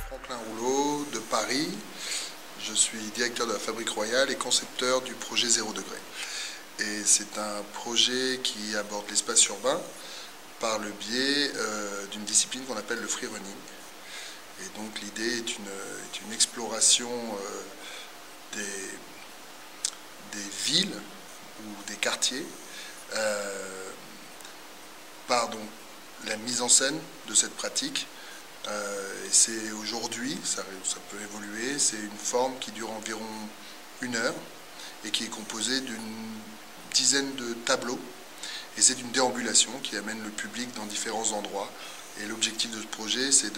Franklin Rouleau de Paris, je suis directeur de la Fabrique Royale et concepteur du projet 0 degré. Et c'est un projet qui aborde l'espace urbain par le biais d'une discipline qu'on appelle le free running. Et donc l'idée est une exploration des villes ou des quartiers par donc la mise en scène de cette pratique. Et c'est aujourd'hui, ça peut évoluer, c'est une forme qui dure environ 1 heure et qui est composée d'une dizaine de tableaux. Et c'est une déambulation qui amène le public dans différents endroits. Et l'objectif de ce projet, c'est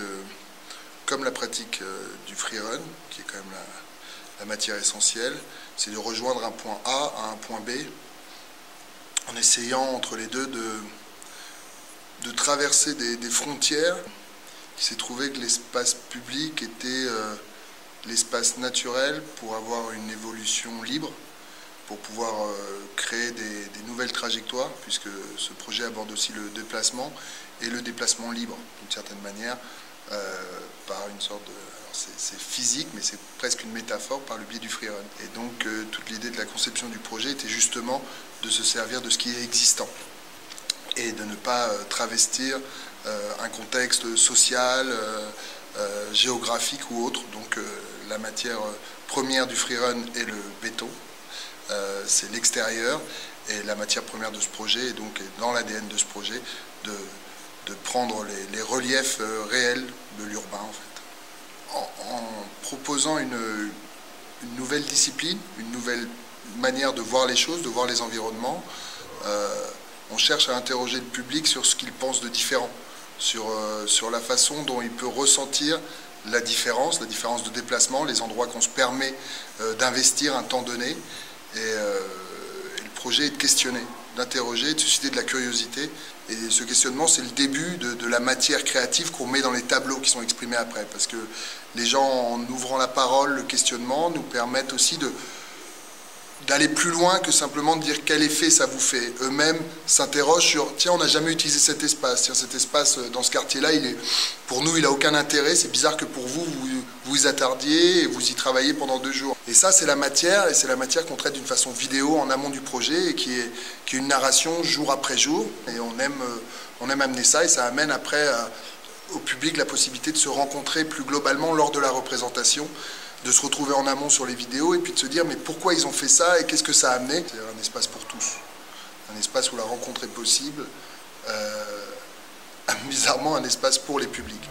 comme la pratique du freerun, qui est quand même la matière essentielle, c'est de rejoindre un point A à un point B, en essayant entre les deux de traverser des frontières. Il s'est trouvé que l'espace public était l'espace naturel pour avoir une évolution libre, pour pouvoir créer des nouvelles trajectoires, puisque ce projet aborde aussi le déplacement et le déplacement libre, d'une certaine manière, par une sorte de... C'est physique, mais c'est presque une métaphore par le biais du freerun. Et donc toute l'idée de la conception du projet était justement de se servir de ce qui est existant et de ne pas travestir un contexte social, géographique ou autre. Donc la matière première du freerun est le béton, c'est l'extérieur, et la matière première de ce projet, et donc dans l'ADN de ce projet, de prendre les reliefs réels de l'urbain en fait. En proposant une nouvelle discipline, une nouvelle manière de voir les choses, de voir les environnements, on cherche à interroger le public sur ce qu'il pense de différent, sur la façon dont il peut ressentir la différence de déplacement, les endroits qu'on se permet d'investir un temps donné. Et le projet est de questionner, d'interroger, de susciter de la curiosité. Et ce questionnement, c'est le début de la matière créative qu'on met dans les tableaux qui sont exprimés après. Parce que les gens, en ouvrant la parole, le questionnement, nous permettent aussi d'aller plus loin que simplement de dire quel effet ça vous fait. Eux-mêmes s'interrogent sur, tiens, on n'a jamais utilisé cet espace. Tiens, cet espace, dans ce quartier-là, pour nous, il n'a aucun intérêt. C'est bizarre que pour vous, vous y attardiez et vous y travaillez pendant 2 jours. Et ça, c'est la matière, et c'est la matière qu'on traite d'une façon vidéo en amont du projet, et qui est une narration jour après jour. Et on aime amener ça, et ça amène après au public la possibilité de se rencontrer plus globalement lors de la représentation, de se retrouver en amont sur les vidéos et puis de se dire mais pourquoi ils ont fait ça et qu'est-ce que ça a amené. C'est un espace pour tous, un espace où la rencontre est possible, bizarrement un espace pour les publics.